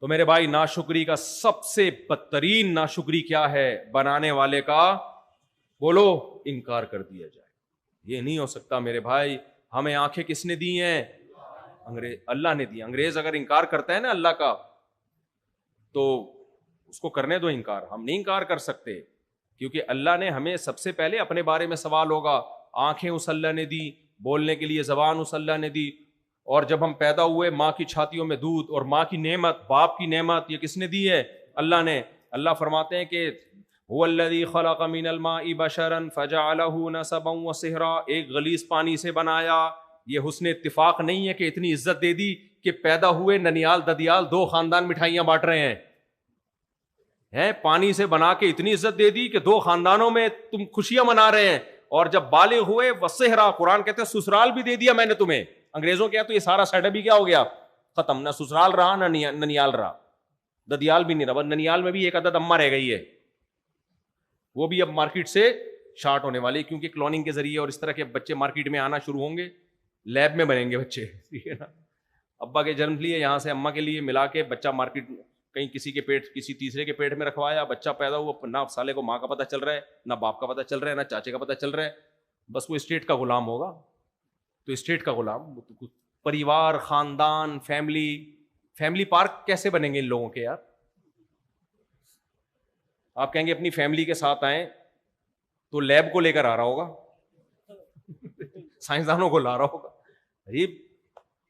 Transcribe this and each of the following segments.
تو میرے بھائی ناشکری کا سب سے بدترین ناشکری کیا ہے؟ بنانے والے کا بولو انکار کر دیا جائے. یہ نہیں ہو سکتا میرے بھائی. ہمیں آنکھیں کس نے دی ہیں؟ اللہ نے دی. انگریز اگر انکار کرتا ہے نا اللہ کا تو اس کو کرنے دو انکار. ہم نہیں انکار کر سکتے کیونکہ اللہ نے ہمیں سب سے پہلے اپنے بارے میں سوال ہوگا. آنکھیں اس اللہ نے دی, بولنے کے لیے زبان اس اللہ نے دی, اور جب ہم پیدا ہوئے ماں کی چھاتیوں میں دودھ, اور ماں کی نعمت, باپ کی نعمت, یہ کس نے دی ہے؟ اللہ نے. اللہ فرماتے ہیں کہ هو الذی خلق من الماء بشرا فجعله نسبا وصہرا, ایک غلیظ پانی سے بنایا. یہ حسن اتفاق نہیں ہے کہ اتنی عزت دے دی کہ پیدا ہوئے ننیال ددیال دو خاندان مٹھائیاں بانٹ رہے ہیں. پانی سے بنا کے اتنی عزت دے دی کہ دو خاندانوں میں تم خوشیاں منا رہے ہیں. اور جب بالغ ہوئے وصہرا, قرآن کہتے ہیں سسرال بھی دے دیا میں نے تمہیں. انگریزوں کیا تو یہ سارا سیٹ اپ بھی کیا ہو گیا؟ ختم. نہ سسرال رہا نہ ننیال رہا, ددیال بھی نہیں رہا. ننیال میں بھی ایک عدد اماں رہ گئی ہے, وہ بھی اب مارکیٹ سے شارٹ ہونے والی, کیونکہ کلوننگ کے ذریعے اور اس طرح کے بچے مارکیٹ میں آنا شروع ہوں گے, لیب میں بنیں گے بچے, ٹھیک ہے نا. ابا کے جنم لیے یہاں سے اماں کے لیے ملا کے بچہ مارکیٹ کہیں کسی کے پیٹ, کسی تیسرے کے پیٹ میں رکھوایا, بچہ پیدا ہوا, نہ سالے کو ماں کا پتہ چل رہا ہے, نہ باپ کا پتہ چل رہا ہے, نہ چاچے کا پتہ چل رہا ہے. بس وہ اسٹیٹ کا غلام ہوگا. تو اسٹیٹ کا غلام, پریوار, خاندان, فیملی پارک کیسے بنیں گے ان لوگوں کے یار؟ آپ کہیں گے اپنی فیملی کے ساتھ آئیں تو لیب کو لے کر آ رہا ہوگا, سائنسدانوں کو لا رہا ہوگا.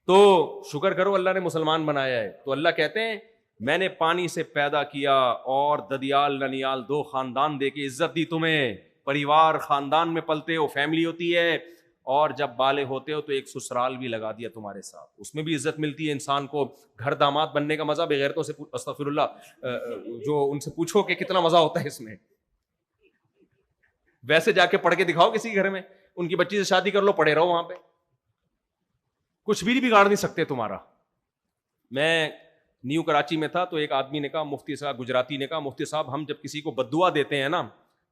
تو شکر کرو اللہ نے مسلمان بنایا ہے. تو اللہ کہتے ہیں میں نے پانی سے پیدا کیا اور ددیال ننیال دو خاندان دے کے عزت دی تمہیں. پریوار, خاندان میں پلتے ہو, فیملی ہوتی ہے, اور جب بالغ ہوتے ہو تو ایک سسرال بھی لگا دیا تمہارے ساتھ. اس میں بھی عزت ملتی ہے انسان کو. گھر داماد بننے کا مزہ بغیرتوں سے, استغفر اللہ, جو ان سے پوچھو کہ کتنا مزہ ہوتا ہے اس میں. ویسے جا کے پڑھ کے دکھاؤ کسی گھر میں, ان کی بچی سے شادی کر لو, پڑے رہو وہاں پہ, کچھ بھی بگاڑ نہیں سکتے تمہارا. میں نیو کراچی میں تھا تو ایک آدمی نے کہا, مفتی صاحب, گجراتی نے کہا, مفتی صاحب ہم جب کسی کو بددعا دیتے ہیں نا,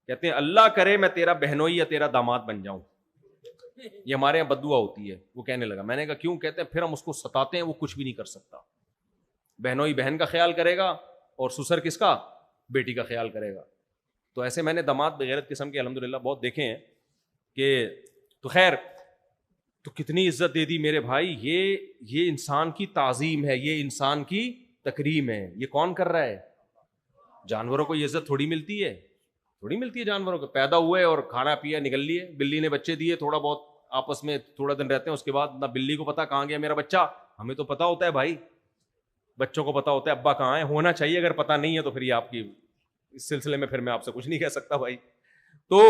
کہتے ہیں اللہ کرے میں تیرا بہنوئی یا تیرا داماد بن جاؤں. یہ ہمارے یہاں بددعا ہوتی ہے. وہ کہنے لگا. میں نے کہا کیوں؟ کہتے ہیں پھر ہم اس کو ستاتے ہیں, وہ کچھ بھی نہیں کر سکتا. بہنوئی بہن کا خیال کرے گا اور سسر کس کا؟ بیٹی کا خیال کرے گا. تو ایسے میں نے داماد بغیرت قسم کے الحمدللہ بہت دیکھے ہیں کہ, تو خیر, تو کتنی عزت دے دی میرے بھائی. یہ انسان کی تعظیم ہے, یہ انسان کی تکریم ہے. یہ کون کر رہا ہے؟ جانوروں کو یہ عزت تھوڑی ملتی ہے, تھوڑی ملتی ہے جانوروں کو. پیدا ہوئے اور کھانا پیا نکل لیے, بلی نے بچے دیے, تھوڑا بہت آپس میں تھوڑا دن رہتے ہیں, اس کے بعد نہ بلی کو پتا کہاں گیا میرا بچہ. ہمیں تو پتا ہوتا ہے بھائی, بچوں کو پتا ہوتا ہے ابا کہاں ہے, ہونا چاہیے. اگر پتا نہیں ہے تو پھر یہ آپ کی, اس سلسلے میں پھر میں آپ سے کچھ نہیں کہہ سکتا بھائی. تو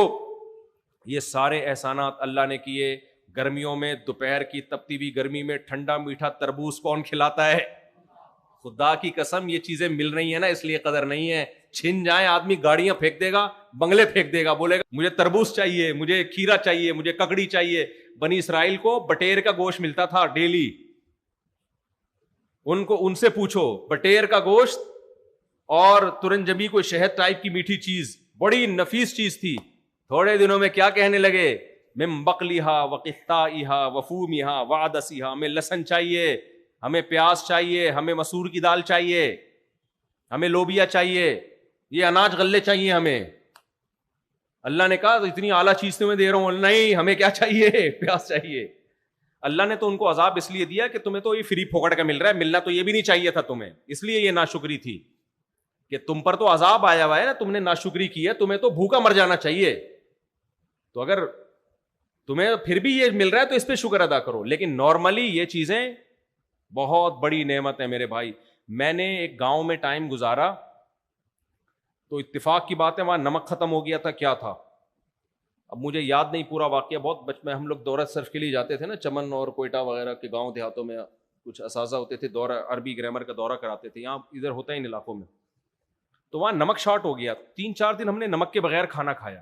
یہ سارے احسانات اللہ نے کیے. گرمیوں میں دوپہر کی تپتی ہوئی گرمی میں ٹھنڈا میٹھا تربوز کون کھلاتا ہے؟ خدا کی قسم یہ چیزیں مل رہی ہیں نا, اس لیے قدر نہیں ہے. چھن جائیں آدمی گاڑیاں پھینک دے گا, بنگلے پھینک دے گا, بولے گا مجھے تربوز چاہیے, مجھے کھیرا چاہیے, مجھے ککڑی چاہیے. بنی اسرائیل کو بٹیر کا گوشت ملتا تھا ڈیلی. ان سے پوچھو, بٹیر کا گوشت اور ترنجبی کوئی شہد ٹائپ کی میٹھی چیز, بڑی نفیس چیز تھی. تھوڑے دنوں میں کیا کہنے لگے؟ من بقلیہا وقثائہا وفومہا وعدسیہا, ہمیں لہسن چاہیے, ہمیں پیاز چاہیے, ہمیں مسور کی دال چاہیے, ہمیں لوبیا چاہیے, یہ اناج غلے چاہیے ہمیں. اللہ نے کہا اتنی اعلیٰ چیز تمہیں دے رہا ہوں, نہیں ہمیں کیا چاہیے؟ پیاز چاہیے. اللہ نے تو ان کو عذاب اس لیے دیا کہ تمہیں تو یہ فری پھوکٹ کا مل رہا ہے, ملنا تو یہ بھی نہیں چاہیے تھا تمہیں, اس لیے یہ ناشکری تھی کہ تم پر تو عذاب آیا ہوا ہے نا, تم نے ناشکری کی ہے, تمہیں تو بھوکا مر جانا چاہیے. تو اگر تمہیں پھر بھی یہ مل رہا ہے تو اس پہ شکر ادا کرو. لیکن نارملی یہ چیزیں بہت بڑی نعمت ہے میرے بھائی. میں نے ایک گاؤں میں ٹائم گزارا تو اتفاق کی بات ہے وہاں نمک ختم ہو گیا تھا, کیا تھا اب مجھے یاد نہیں پورا واقعہ. بہت بچپن ہم لوگ دورہ صرف کے لیے جاتے تھے نا, چمن اور کوئٹہ وغیرہ کے گاؤں دیہاتوں میں کچھ اساتذہ ہوتے تھے, دورہ عربی گرامر کا دورہ کراتے تھے. یہاں ادھر ہوتا ہے ان علاقوں میں. تو وہاں نمک شارٹ ہو گیا, 3-4 دن ہم نے نمک کے بغیر کھانا کھایا.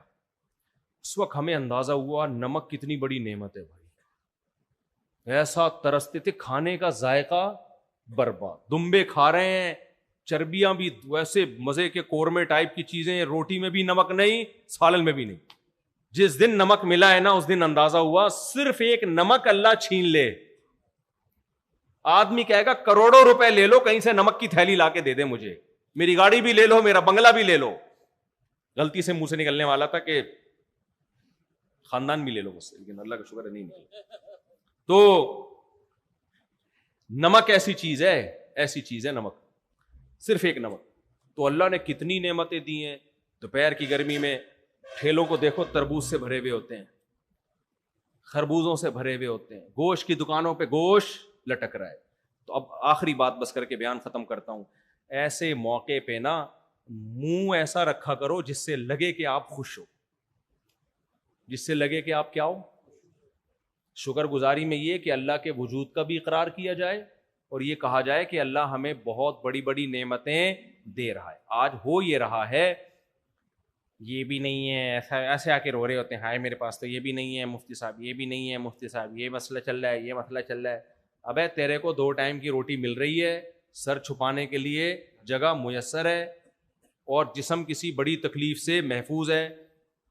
اس وقت ہمیں اندازہ ہوا نمک کتنی بڑی نعمت ہے بھائی. ایسا ترستے تھے, کھانے کا ذائقہ برباد. دمبے کھا رہے ہیں, چربیاں بھی ویسے مزے کے قورمے ٹائپ کی چیزیں, روٹی میں بھی نمک نہیں, سالن میں بھی نہیں. جس دن نمک ملا ہے نا اس دن اندازہ ہوا صرف ایک نمک اللہ چھین لے, آدمی کہے گا کروڑوں روپے لے لو, کہیں سے نمک کی تھیلی لا کے دے دے مجھے, میری گاڑی بھی لے لو, میرا بنگلہ بھی لے لو. غلطی سے منہ سے نکلنے والا تھا کہ خاندان بھی لے لو مجھ سے, لیکن اللہ کا شکر ہے نہیں نکلا. تو نمک ایسی چیز ہے نمک, صرف ایک نمک. تو اللہ نے کتنی نعمتیں دی ہیں. دوپہر کی گرمی میں ٹھیلوں کو دیکھو, تربوز سے بھرے ہوئے ہوتے ہیں, خربوزوں سے بھرے ہوئے ہوتے ہیں, گوشت کی دکانوں پہ گوشت لٹک رہا ہے. تو اب آخری بات بس کر کے بیان ختم کرتا ہوں. ایسے موقع پہ نا منہ ایسا رکھا کرو جس سے لگے کہ آپ خوش ہو, جس سے لگے کہ آپ کیا ہو. شکر گزاری میں یہ کہ اللہ کے وجود کا بھی اقرار کیا جائے اور یہ کہا جائے کہ اللہ ہمیں بہت بڑی بڑی نعمتیں دے رہا ہے. آج ہو یہ رہا ہے, یہ بھی نہیں ہے, ایسا ایسے آ کے رو رہے ہوتے ہیں, ہائے میرے پاس تو یہ بھی نہیں ہے مفتی صاحب, یہ بھی نہیں ہے مفتی صاحب, یہ مسئلہ چل رہا ہے, یہ مسئلہ چل رہا ہے. ابے تیرے کو 2 ٹائم کی روٹی مل رہی ہے, سر چھپانے کے لیے جگہ میسر ہے, اور جسم کسی بڑی تکلیف سے محفوظ ہے,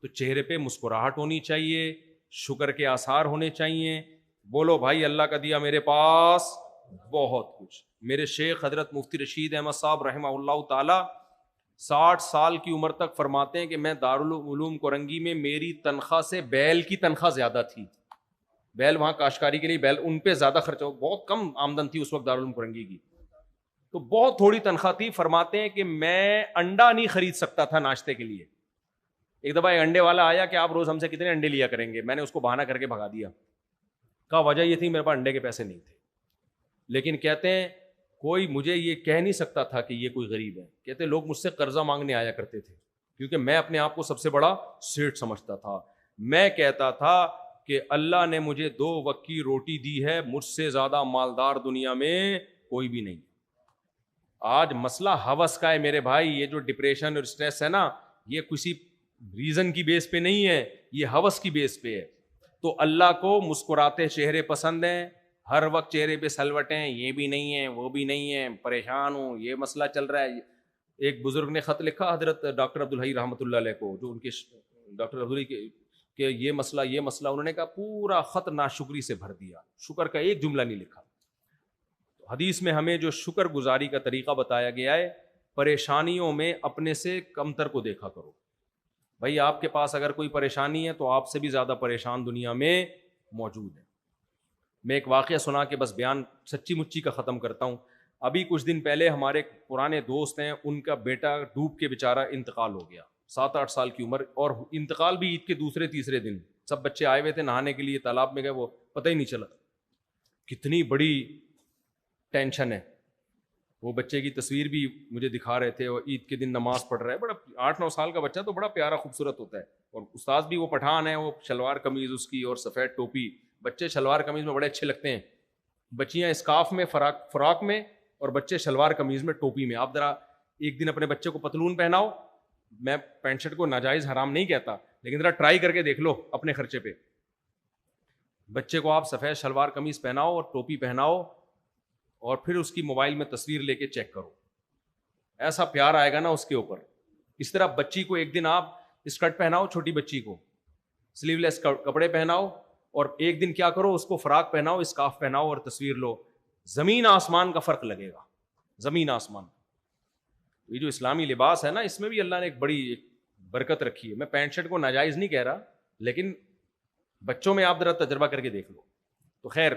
تو چہرے پہ مسکراہٹ ہونی چاہیے, شکر کے آثار ہونے چاہیے. بولو بھائی اللہ کا دیا میرے پاس بہت کچھ. میرے شیخ حضرت مفتی رشید احمد صاحب رحمہ اللہ تعالی 60 سال کی عمر تک فرماتے ہیں کہ میں دارالعلوم کورنگی میں میری تنخواہ سے بیل کی تنخواہ زیادہ تھی. بیل وہاں کاشتکاری کے لیے بیل, ان پہ زیادہ خرچہ, بہت کم آمدن تھی اس وقت دارالعلوم کورنگی کی, تو بہت تھوڑی تنخواہ تھی. فرماتے ہیں کہ میں انڈا نہیں خرید سکتا تھا ناشتے کے لیے. ایک دفعہ ایک انڈے والا آیا کہ آپ روز ہم سے کتنے انڈے لیا کریں گے, میں نے اس کو بہانہ کر کے بھگا دیا. کہا وجہ یہ تھی میرے پاس انڈے کے پیسے نہیں تھے. لیکن کہتے ہیں کوئی مجھے یہ کہہ نہیں سکتا تھا کہ یہ کوئی غریب ہے. کہتے لوگ مجھ سے قرضہ مانگنے آیا کرتے تھے کیونکہ میں اپنے آپ کو سب سے بڑا سیٹ سمجھتا تھا. میں کہتا تھا کہ اللہ نے مجھے 2 وقت کی روٹی دی ہے, مجھ سے زیادہ مالدار دنیا میں کوئی بھی نہیں. آج مسئلہ ہوس کا ہے میرے بھائی. یہ جو ڈپریشن اور اسٹریس ہے نا, یہ کسی ریزن کی بیس پہ نہیں ہے, یہ ہوس کی بیس پہ ہے. تو اللہ کو مسکراتے چہرے پسند ہیں, ہر وقت چہرے پہ سلوٹیں, یہ بھی نہیں ہے وہ بھی نہیں ہے, پریشان ہوں, یہ مسئلہ چل رہا ہے. ایک بزرگ نے خط لکھا حضرت ڈاکٹر عبدالحی رحمۃ اللہ علیہ کو, جو ان کے ڈاکٹر عبدالحی کہ یہ مسئلہ, انہوں نے کہا پورا خط ناشکری سے بھر دیا, شکر کا ایک جملہ نہیں لکھا. تو حدیث میں ہمیں جو شکر گزاری کا طریقہ بتایا گیا ہے, پریشانیوں میں اپنے سے کمتر کو دیکھا کرو. بھائی آپ کے پاس اگر کوئی پریشانی ہے تو آپ سے بھی زیادہ پریشان دنیا میں موجود ہے. میں ایک واقعہ سنا کے بس بیان سچی مچی کا ختم کرتا ہوں. ابھی کچھ دن پہلے ہمارے پرانے دوست ہیں, ان کا بیٹا ڈوب کے بیچارہ انتقال ہو گیا, 7-8 سال کی عمر, اور انتقال بھی عید کے دوسرے تیسرے دن. سب بچے آئے ہوئے تھے نہانے کے لیے, تالاب میں گئے, وہ پتہ ہی نہیں چلا. کتنی بڑی ٹینشن ہے. وہ بچے کی تصویر بھی مجھے دکھا رہے تھے, اور عید کے دن نماز پڑھ رہا ہے, بڑا 8-9 سال کا بچہ, تو بڑا پیارا خوبصورت ہوتا ہے. اور استاد بھی وہ پٹھان ہے, وہ شلوار قمیض اس کی اور سفید ٹوپی. بچے شلوار قمیض میں بڑے اچھے لگتے ہیں, بچیاں اسکارف میں, فراک میں, اور بچے شلوار قمیض میں ٹوپی میں. آپ ذرا ایک دن اپنے بچے کو پتلون پہناؤ, میں پینٹ شرٹ کو ناجائز حرام نہیں کہتا, لیکن ذرا ٹرائی کر کے دیکھ لو اپنے خرچے پہ. بچے کو آپ سفید شلوار قمیض پہناؤ اور ٹوپی پہناؤ, اور پھر اس کی موبائل میں تصویر لے کے چیک کرو, ایسا پیار آئے گا نا اس کے اوپر. اس طرح بچی کو ایک دن آپ اسکرٹ پہناؤ, چھوٹی بچی کو سلیو لیس کپڑے پہناؤ, اور ایک دن کیا کرو, اس کو فراک پہناؤ, اسکارف پہناؤ اور تصویر لو. زمین آسمان کا فرق لگے گا, زمین آسمان. یہ جو اسلامی لباس ہے نا, اس میں بھی اللہ نے ایک بڑی برکت رکھی ہے. میں پینٹ شرٹ کو ناجائز نہیں کہہ رہا, لیکن بچوں میں آپ ذرا تجربہ کر کے دیکھ لو. تو خیر,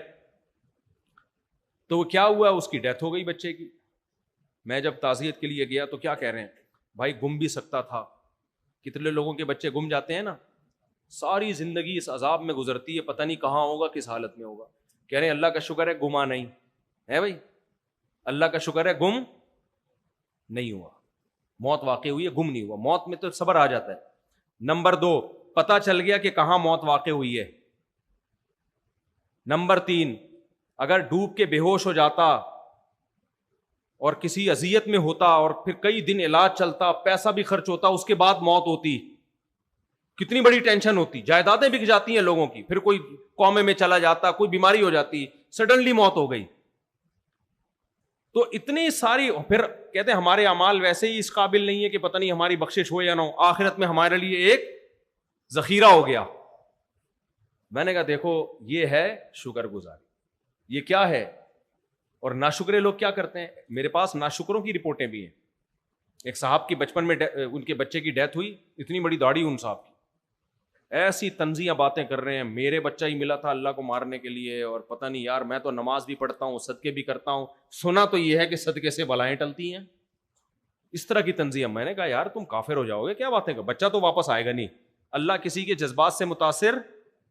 تو وہ کیا ہوا, اس کی ڈیتھ ہو گئی بچے کی. میں جب تعزیت کے لیے گیا تو کیا کہہ رہے ہیں, بھائی گم بھی سکتا تھا. کتنے لوگوں کے بچے گم جاتے ہیں نا, ساری زندگی اس عذاب میں گزرتی ہے, پتہ نہیں کہاں ہوگا, کس حالت میں ہوگا. کہہ رہے ہیں اللہ کا شکر ہے گما نہیں ہے. بھائی اللہ کا شکر ہے گم نہیں ہوا, موت واقع ہوئی ہے, گم نہیں ہوا. موت میں تو صبر آ جاتا ہے. نمبر 2, پتہ چل گیا کہ کہاں موت واقع ہوئی ہے. نمبر 3, اگر ڈوب کے بے ہوش ہو جاتا اور کسی اذیت میں ہوتا, اور پھر کئی دن علاج چلتا, پیسہ بھی خرچ ہوتا, اس کے بعد موت ہوتی, کتنی بڑی ٹینشن ہوتی. جائیدادیں بک جاتی ہیں لوگوں کی, پھر کوئی کومے میں چلا جاتا, کوئی بیماری ہو جاتی, سڈنلی موت ہو گئی. تو اتنی ساری, پھر کہتے ہیں ہمارے اعمال ویسے ہی اس قابل نہیں ہے کہ پتہ نہیں ہماری بخشش ہو یا نہ ہو, آخرت میں ہمارے لیے ایک ذخیرہ ہو گیا. میں نے کہا دیکھو یہ ہے شکر گزاری. یہ کیا ہے, اور ناشکرے لوگ کیا کرتے ہیں؟ میرے پاس ناشکروں کی رپورٹیں بھی ہیں. ایک صاحب کی بچپن میں ان کے بچے کی ڈیتھ ہوئی, اتنی بڑی داڑھی ان صاحب کی, ایسی طنزیہ باتیں کر رہے ہیں, میرے بچہ ہی ملا تھا اللہ کو مارنے کے لیے, اور پتہ نہیں یار میں تو نماز بھی پڑھتا ہوں, صدقے بھی کرتا ہوں, سنا تو یہ ہے کہ صدقے سے بلائیں ٹلتی ہیں. اس طرح کی طنزیہ. میں نے کہا یار تم کافر ہو جاؤ گے, کیا باتیں کر, بچہ تو واپس آئے گا نہیں. اللہ کسی کے جذبات سے متاثر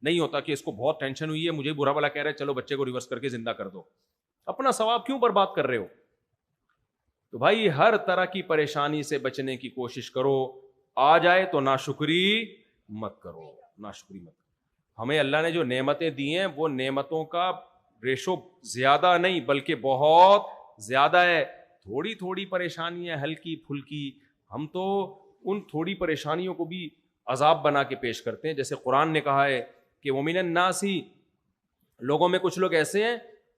نہیں ہوتا کہ اس کو بہت ٹینشن ہوئی ہے, مجھے برا بلا کہہ رہے ہیں, چلو بچے کو ریورس کر کے زندہ کر دو. اپنا ثواب کیوں برباد کر رہے ہو؟ تو بھائی ہر طرح کی پریشانی سے بچنے کی کوشش کرو. آ جائے تو ناشکری مت کرو, ناشکری مت کرو. ہمیں اللہ نے جو نعمتیں دی ہیں وہ نعمتوں کا ریشو زیادہ نہیں بلکہ بہت زیادہ ہے. تھوڑی تھوڑی پریشانیاں ہلکی پھلکی, ہم تو ان تھوڑی پریشانیوں کو بھی عذاب بنا کے پیش کرتے ہیں. جیسے قرآن نے کہا ہے کہ وَمِنَ النَّاسِ, لوگوں میں کچھ لوگ ایسے ہیں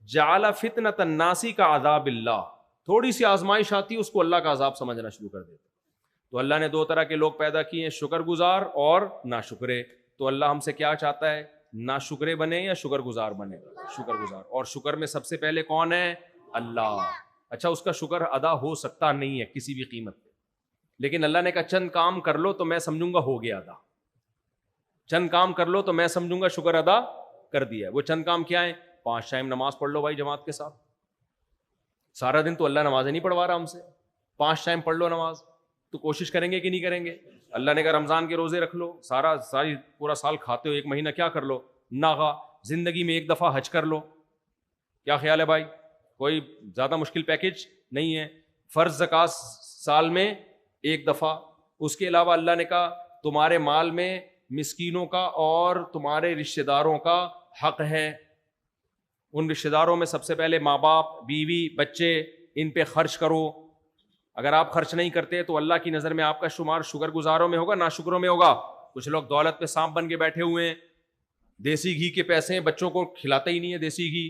جعل فتنۃ الناس کا عذاب اللہ, تھوڑی سی آزمائش آتی ہے اس کو اللہ کا عذاب سمجھنا شروع کر دیتے. تو اللہ نے دو طرح کے لوگ پیدا کیے ہیں, شکر گزار اور ناشکرے. تو اللہ ہم سے کیا چاہتا ہے؟ ناشکرے بنے یا شکر گزار بنے؟ شکر گزار. اور شکر میں سب سے پہلے کون ہے؟ اللہ. اچھا اس کا شکر ادا ہو سکتا نہیں ہے کسی بھی قیمت پہ, لیکن اللہ نے کہا چند کام کر لو تو میں سمجھوں گا ہو گیا ادا, چند کام کر لو تو میں سمجھوں گا شکر ادا کر دیا. وہ چند کام کیا ہیں؟ 5 ٹائم نماز پڑھ لو بھائی جماعت کے ساتھ. سارا دن تو اللہ نمازیں نہیں پڑھوا رہا ہم سے, 5 ٹائم پڑھ لو نماز. تو کوشش کریں گے کہ نہیں کریں گے؟ اللہ نے کہا رمضان کے روزے رکھ لو, پورا سال کھاتے ہو, 1 مہینہ کیا کر لو؟ ناغا. زندگی میں 1 دفعہ حج کر لو. کیا خیال ہے بھائی؟ کوئی زیادہ مشکل پیکج نہیں ہے. فرض زکوٰۃ سال میں 1 دفعہ. اس کے علاوہ اللہ نے کہا تمہارے مال میں مسکینوں کا اور تمہارے رشتہ داروں کا حق ہے. ان رشتہ داروں میں سب سے پہلے ماں باپ, بیوی, بچے, ان پہ خرچ کرو. اگر آپ خرچ نہیں کرتے تو اللہ کی نظر میں آپ کا شمار شکر گزاروں میں ہوگا, ناشکروں میں ہوگا. کچھ لوگ دولت پہ سانپ بن کے بیٹھے ہوئے ہیں, دیسی گھی کے پیسے ہیں, بچوں کو کھلاتا ہی نہیں ہے دیسی گھی.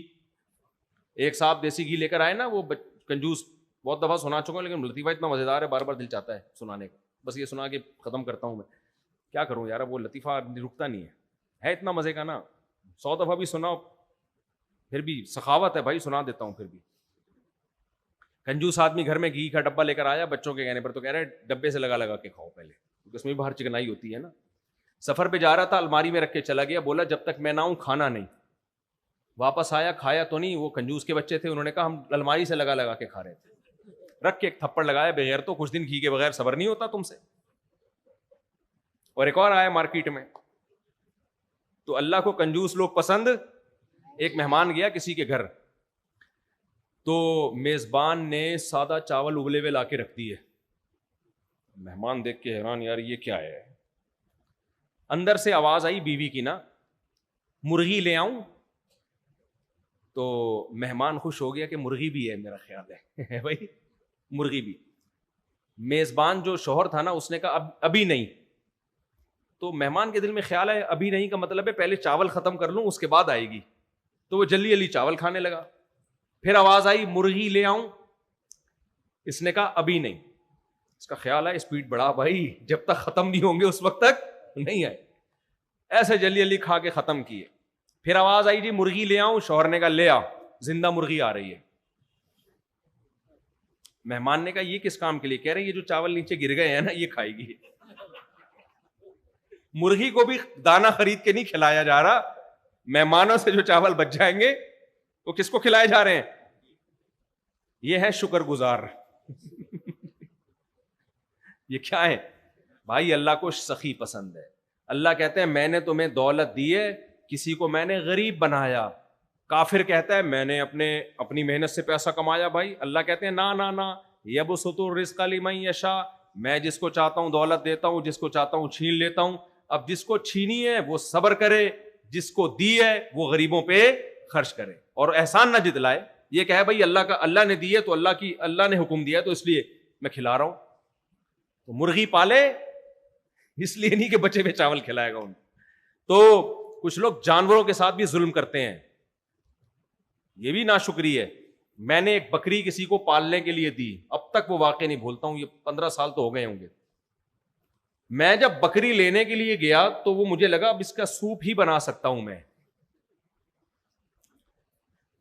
ایک صاحب دیسی گھی لے کر آئے نا, وہ کنجوس, بہت دفعہ سنا چکا ہوں لیکن لطیفہ اتنا مزیدار ہے, بار بار دل چاہتا ہے سنانے کا. بس یہ سنا کے ختم کرتا ہوں میں. کیا کروں یار, وہ لطیفہ رکتا نہیں ہے اتنا مزے کا نا, 100 دفعہ بھی سنا پھر بھی سخاوت ہے بھائی, سنا دیتا ہوں پھر بھی. کنجوس آدمی گھر میں گھی کا ڈبہ لے کر آیا بچوں کے کہنے پر, تو کہہ رہے ڈبے سے لگا لگا کے کھاؤ پہلے, کیونکہ اس میں بھی باہر چکنائی ہوتی ہے نا. سفر پہ جا رہا تھا, الماری میں رکھ کے چلا گیا, بولا جب تک میں نہ آؤں کھانا نہیں. واپس آیا, کھایا تو نہیں, وہ کنجوس کے بچے تھے, انہوں نے کہا ہم الماری سے لگا لگا کے کھا رہے تھے. رکھ کے ایک تھپڑ لگایا, بغیر تو کچھ دن گھی کے بغیر صبر نہیں ہوتا تم سے. اور ایک اور آیا مارکیٹ میں, تو اللہ کو کنجوس لوگ پسند. ایک مہمان گیا کسی کے گھر, تو میزبان نے سادہ چاول ابلے ہوئے لا کے رکھ دیے. مہمان دیکھ کے حیران, یار یہ کیا ہے. اندر سے آواز آئی بیوی کی نا, مرغی لے آؤں. تو مہمان خوش ہو گیا کہ مرغی بھی ہے, میرا خیال ہے بھائی مرغی بھی. میزبان جو شوہر تھا نا, اس نے کہا ابھی نہیں. تو مہمان کے دل میں خیال ہے ابھی نہیں کا مطلب ہے پہلے چاول ختم کر لوں اس کے بعد آئے گی. تو وہ جلدی جلدی چاول کھانے لگا. پھر آواز آئی مرغی لے آؤں. اس نے کہا ابھی نہیں. اس کا خیال ہے اسپیڈ بڑھا بھائی, جب تک ختم نہیں ہوں گے اس وقت تک نہیں آئے. ایسے جلدی جلدی کھا کے ختم کیے. پھر آواز آئی جی مرغی لے آؤں. شوہر نے کہا لے آ, زندہ مرغی آ رہی ہے. مہمان نے کہا یہ کس کام کے لیے؟ کہہ رہے یہ جو چاول نیچے گر گئے ہیں نا یہ کھائے گی. مرغی کو بھی دانا خرید کے نہیں کھلایا جا رہا, مہمانوں سے جو چاول بچ جائیں گے وہ کس کو کھلائے جا رہے ہیں؟ یہ ہے شکر گزار. یہ کیا ہے بھائی؟ اللہ کو سخی پسند ہے. اللہ کہتے ہیں میں نے تمہیں دولت دی ہے, کسی کو میں نے غریب بنایا. کافر کہتا ہے میں نے اپنی محنت سے پیسہ کمایا. بھائی اللہ کہتے ہیں نا نا نا, یبسط الرزق لمن یشاء, میں جس کو چاہتا ہوں دولت دیتا ہوں, جس کو چاہتا ہوں چھین لیتا ہوں. اب جس کو چھینی ہے وہ صبر کرے, جس کو دی ہے وہ غریبوں پہ خرچ کرے اور احسان نہ جتلائے. یہ کہ ہے بھائی اللہ نے دی ہے تو اللہ نے حکم دیا ہے تو اس لیے میں کھلا رہا ہوں. تو مرغی پالے اس لیے نہیں کہ بچے میں چاول کھلائے گا ان. تو کچھ لوگ جانوروں کے ساتھ بھی ظلم کرتے ہیں, یہ بھی ناشکری ہے. میں نے ایک بکری کسی کو پالنے کے لیے دی, اب تک وہ واقعہ نہیں بھولتا ہوں, یہ 15 سال تو ہو گئے ہوں گے. میں جب بکری لینے کے لیے گیا تو وہ مجھے لگا اب اس کا سوپ ہی بنا سکتا ہوں میں.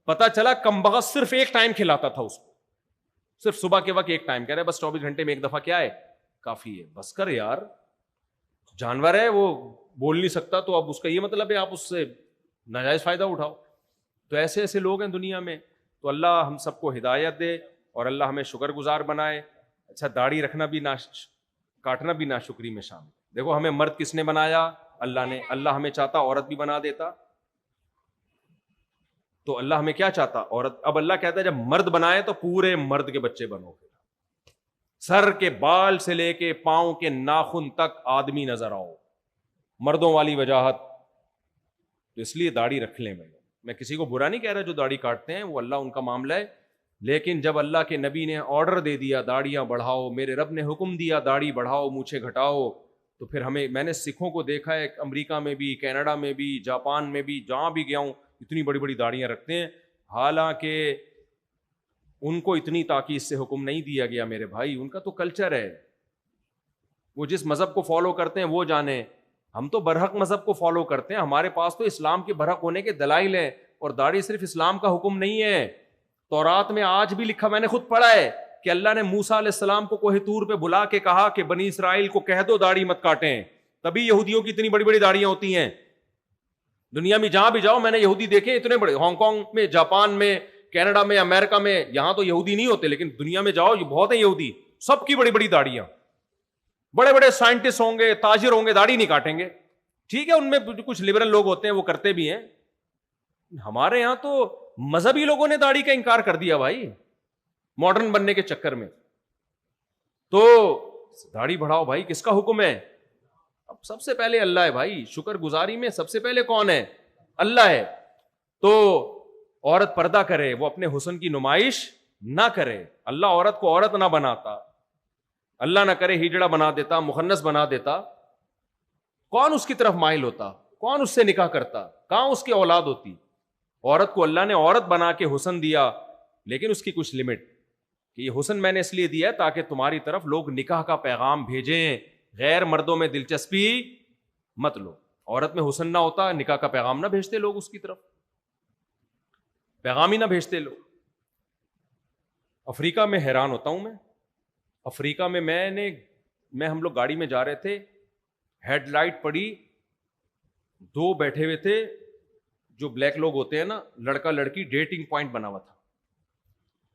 پتا چلا کمبخت صرف ایک ٹائم کھلاتا تھا اس کو, صرف صبح کے وقت ایک ٹائم. کہہ رہے بس 24 گھنٹے میں ایک دفعہ کیا ہے کافی ہے. بس کر یار, جانور ہے وہ بول نہیں سکتا, تو اب اس کا یہ مطلب ہے آپ اس سے ناجائز فائدہ اٹھاؤ. تو ایسے ایسے لوگ ہیں دنیا میں. تو اللہ ہم سب کو ہدایت دے اور اللہ ہمیں شکر گزار بنائے. اچھا, داڑھی رکھنا بھی کاٹنا بھی ناشکری میں شامل. دیکھو ہمیں مرد کس نے بنایا؟ اللہ نے. اللہ ہمیں چاہتا عورت بھی بنا دیتا, تو اللہ ہمیں کیا چاہتا؟ عورت. اب اللہ کہتا ہے جب مرد بنائے تو پورے مرد کے بچے بنو گے, سر کے بال سے لے کے پاؤں کے ناخن تک آدمی نظر آؤ, مردوں والی وجاہت. تو اس لیے داڑھی رکھ لیں. میں کسی کو برا نہیں کہہ رہا جو داڑھی کاٹتے ہیں, وہ اللہ ان کا معاملہ ہے. لیکن جب اللہ کے نبی نے آرڈر دے دیا داڑیاں بڑھاؤ, میرے رب نے حکم دیا داڑھی بڑھاؤ مونچھیں گھٹاؤ, تو پھر میں نے سکھوں کو دیکھا ہے امریکہ میں بھی, کینیڈا میں بھی, جاپان میں بھی, جہاں بھی گیا ہوں اتنی بڑی بڑی داڑیاں رکھتے ہیں. حالانکہ ان کو اتنی تاکید سے حکم نہیں دیا گیا میرے بھائی, ان کا تو کلچر ہے, وہ جس مذہب کو فالو کرتے ہیں وہ جانے. ہم تو برحق مذہب کو فالو کرتے ہیں, ہمارے پاس تو اسلام کے برحق ہونے کے دلائل ہیں. اور داڑھی صرف اسلام کا حکم نہیں ہے, تورات میں آج بھی لکھا, میں نے خود پڑھا ہے کہ اللہ نے موسیٰ علیہ السلام کو کوہ طور پہ بلا کے کہا کہ بنی اسرائیل کو کہہ دو داڑھی مت کاٹیں. تبھی یہودیوں کی اتنی بڑی بڑی داڑیاں ہوتی ہیں. دنیا میں جہاں بھی جاؤ میں نے یہودی دیکھے اتنے بڑے, ہانگ کانگ میں, جاپان میں, کینیڈا میں, امریکہ میں. یہاں تو یہودی نہیں ہوتے لیکن دنیا میں جاؤ یہ بہت ہیں یہودی, سب کی بڑی بڑی داڑیاں. بڑے بڑے سائنٹسٹ ہوں گے, تاجر ہوں گے, داڑھی نہیں کاٹیں گے. ٹھیک ہے ان میں کچھ لبرل لوگ ہوتے ہیں وہ کرتے بھی ہیں. ہمارے یہاں تو مذہبی لوگوں نے داڑھی کا انکار کر دیا بھائی, ماڈرن بننے کے چکر میں. تو داڑھی بڑھاؤ بھائی, کس کا حکم ہے؟ اب سب سے پہلے اللہ ہے بھائی. شکر گزاری میں سب سے پہلے کون ہے؟ اللہ ہے. تو عورت پردہ کرے, وہ اپنے حسن کی نمائش نہ کرے. اللہ عورت کو عورت نہ بناتا, اللہ نہ کرے ہجڑا بنا دیتا, مخنث بنا دیتا, کون اس کی طرف مائل ہوتا؟ کون اس سے نکاح کرتا؟ کہاں اس کی اولاد ہوتی؟ عورت کو اللہ نے عورت بنا کے حسن دیا, لیکن اس کی کچھ لمٹ, کہ یہ حسن میں نے اس لیے دیا تاکہ تمہاری طرف لوگ نکاح کا پیغام بھیجیں, غیر مردوں میں دلچسپی مت لو. عورت میں حسن نہ ہوتا نکاح کا پیغام نہ بھیجتے لوگ, اس کی طرف پیغام ہی نہ بھیجتے لوگ. افریقہ میں حیران ہوتا ہوں میں. افریقہ میں ہم لوگ گاڑی میں جا رہے تھے, ہیڈ لائٹ پڑی, دو بیٹھے ہوئے تھے جو بلیک لوگ ہوتے ہیں نا, لڑکا لڑکی, ڈیٹنگ پوائنٹ بنا ہوا تھا.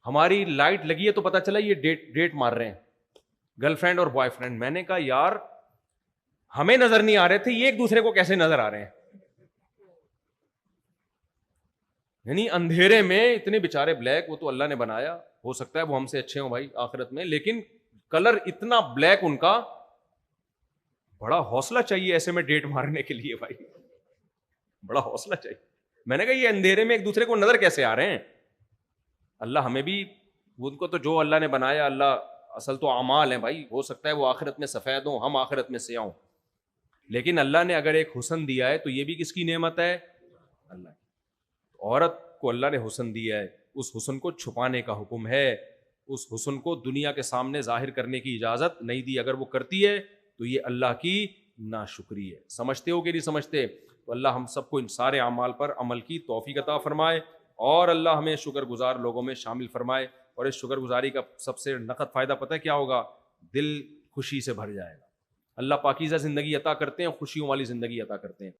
ہماری لائٹ لگی ہے تو پتا چلا یہ ڈیٹ مار رہے ہیں, گرل فرینڈ اور بوائے فرینڈ. میں نے کہا یار ہمیں نظر نہیں آ رہے تھے, یہ ایک دوسرے کو کیسے نظر آ رہے ہیں؟ یعنی اندھیرے میں اتنے بیچارے بلیک, وہ تو اللہ نے بنایا, ہو سکتا ہے وہ ہم سے اچھے ہوں بھائی آخرت میں, لیکن کلر اتنا بلیک ان کا, بڑا حوصلہ چاہیے ایسے میں ڈیٹ مارنے کے لیے بھائی, بڑا حوصلہ چاہیے. میں نے کہا یہ اندھیرے میں ایک دوسرے کو نظر کیسے آ رہے ہیں؟ اللہ ہمیں بھی, ان کو تو جو اللہ نے بنایا, اللہ اصل تو اعمال ہیں بھائی, ہو سکتا ہے وہ آخرت میں سفید ہوں, ہم آخرت میں سیاہ ہوں, لیکن اللہ نے اگر ایک حسن دیا ہے تو یہ بھی کس کی نعمت ہے؟ اللہ کی. عورت کو اللہ نے حسن دیا ہے, اس حسن کو چھپانے کا حکم ہے, اس حسن کو دنیا کے سامنے ظاہر کرنے کی اجازت نہیں دی. اگر وہ کرتی ہے تو یہ اللہ کی ناشکری ہے. سمجھتے ہو کہ نہیں سمجھتے؟ تو اللہ ہم سب کو ان سارے اعمال پر عمل کی توفیق عطا فرمائے, اور اللہ ہمیں شکر گزار لوگوں میں شامل فرمائے. اور اس شکر گزاری کا سب سے نقد فائدہ پتہ ہے کیا ہوگا؟ دل خوشی سے بھر جائے گا. اللہ پاکیزہ زندگی عطا کرتے ہیں, خوشیوں والی زندگی عطا کرتے ہیں.